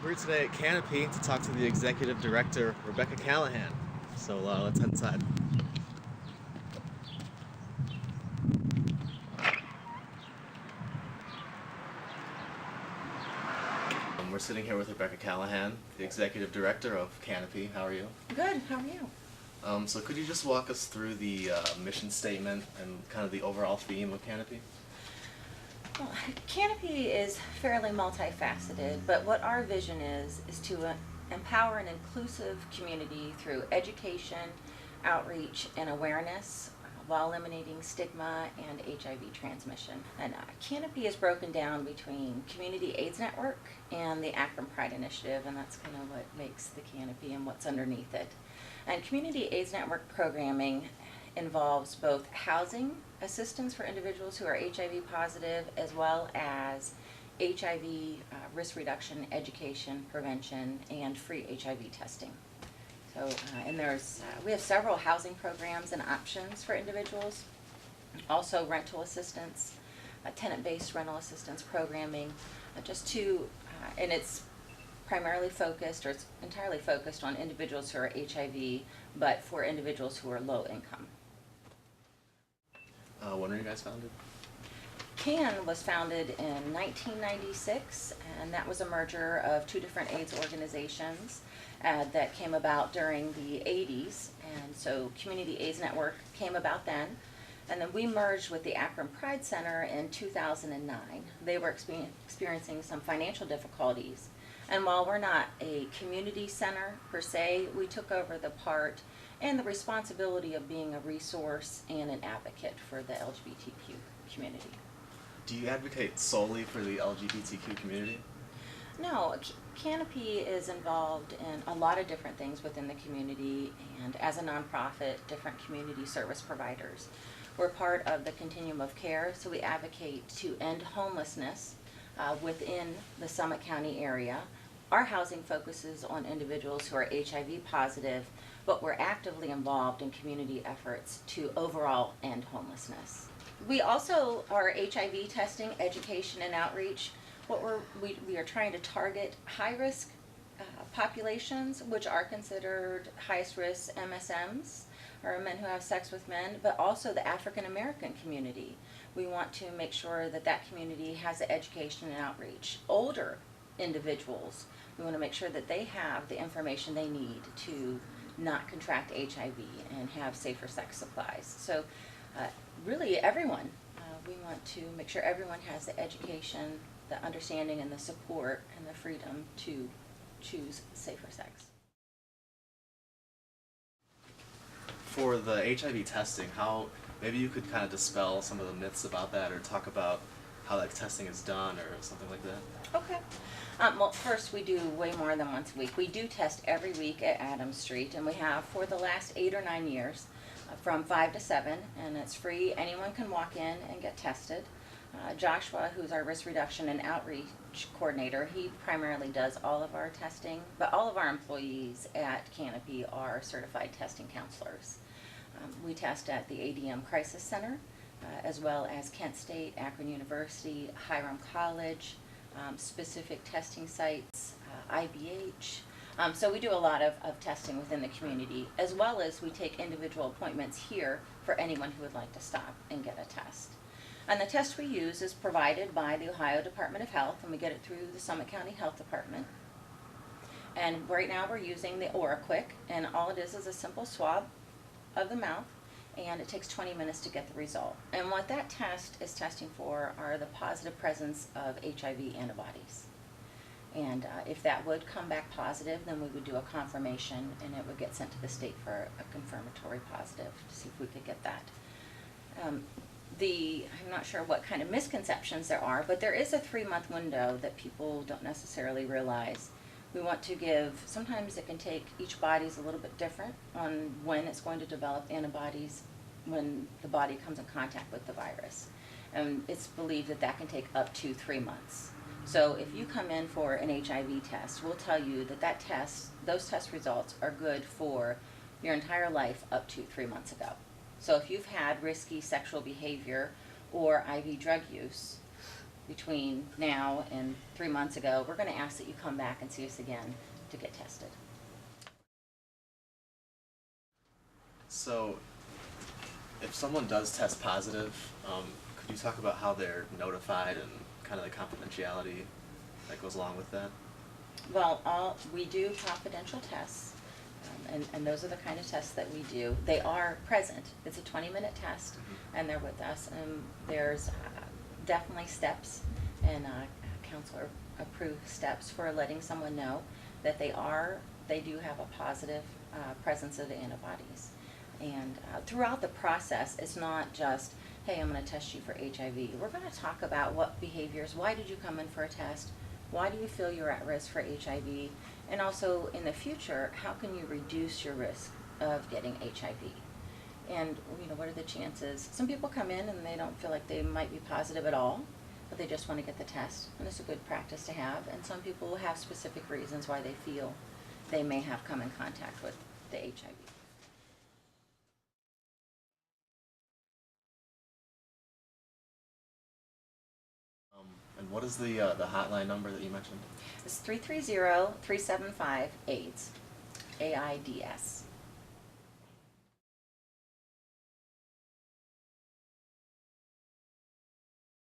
We're today at Canopy to talk to the executive director, Rebecca Callahan. So let's head inside. We're sitting here with Rebecca Callahan, the executive director of Canopy. How are you? Good, how are you? So could you just walk us through the mission statement and kind of the overall theme of Canopy? Well, Canopy is fairly multifaceted, but what our vision is to empower an inclusive community through education, outreach, and awareness while eliminating stigma and HIV transmission. And Canopy is broken down between Community AIDS Network and the Akron Pride Initiative, and that's kind of what makes the Canopy and what's underneath it. And Community AIDS Network programming involves both housing assistance for individuals who are HIV positive, as well as HIV risk reduction, education, prevention, and free HIV testing. So, and we have several housing programs and options for individuals, also rental assistance, tenant-based rental assistance programming, and it's primarily focused, or it's entirely focused on individuals who are HIV, but for individuals who are low income. When were you guys founded? CAN was founded in 1996, and that was a merger of two different AIDS organizations that came about during the 80s. And so Community AIDS Network came about then. And then we merged with the Akron Pride Center in 2009. They were experiencing some financial difficulties. And while we're not a community center per se, we took over the part and the responsibility of being a resource and an advocate for the LGBTQ community. Do you advocate solely for the LGBTQ community? No, Canopy is involved in a lot of different things within the community, and as a nonprofit, different community service providers. We're part of the continuum of care, so we advocate to end homelessness within the Summit County area. Our housing focuses on individuals who are HIV positive, but we're actively involved in community efforts to overall end homelessness. We also are HIV testing, education, and outreach. We are trying to target high-risk populations, which are considered highest risk MSMs, or men who have sex with men, but also the African American community. We want to make sure that that community has the education and outreach. Older individuals, we want to make sure that they have the information they need to not contract HIV and have safer sex supplies. So really everyone, we want to make sure everyone has the education, the understanding, and the support and the freedom to choose safer sex. For the HIV testing, maybe you could kind of dispel some of the myths about that, or talk about how that testing is done or something like that? Okay. Well, first, we do way more than once a week. We do test every week at Adams Street, and we have for the last 8 or 9 years, from 5 to 7, and it's free. Anyone can walk in and get tested. Joshua, who's our risk reduction and outreach coordinator, he primarily does all of our testing, but all of our employees at Canopy are certified testing counselors. We test at the ADM Crisis Center, as well as Kent State, Akron University, Hiram College, specific testing sites, IBH. So we do a lot of testing within the community, as well as we take individual appointments here for anyone who would like to stop and get a test. And the test we use is provided by the Ohio Department of Health, and we get it through the Summit County Health Department. And right now we're using the OraQuick, and all it is a simple swab of the mouth, and it takes 20 minutes to get the result. And what that test is testing for are the positive presence of HIV antibodies. And if that would come back positive, then we would do a confirmation, and it would get sent to the state for a confirmatory positive to see if we could get that. I'm not sure what kind of misconceptions there are, but there is a 3-month window that people don't necessarily realize. We want to give, sometimes it can take, each body's a little bit different on when it's going to develop antibodies when the body comes in contact with the virus. And it's believed that that can take up to 3 months. So if you come in for an HIV test, we'll tell you that those test results are good for your entire life up to 3 months ago. So if you've had risky sexual behavior or IV drug use, between now and 3 months ago, we're going to ask that you come back and see us again to get tested. So, if someone does test positive, could you talk about how they're notified and kind of the confidentiality that goes along with that? Well, we do confidential tests, and those are the kind of tests that we do. They are present. It's a 20-minute test, and they're with us. There's definitely steps and counselor-approved steps for letting someone know that they do have a positive presence of the antibodies. And throughout the process, it's not just, hey, I'm going to test you for HIV. We're going to talk about what behaviors, why did you come in for a test, why do you feel you're at risk for HIV, and also in the future, how can you reduce your risk of getting HIV? And what are the chances? Some people come in and they don't feel like they might be positive at all, but they just want to get the test, and it's a good practice to have. And some people will have specific reasons why they feel they may have come in contact with the HIV. And what is the hotline number that you mentioned? It's 330-375-AIDS, AIDS.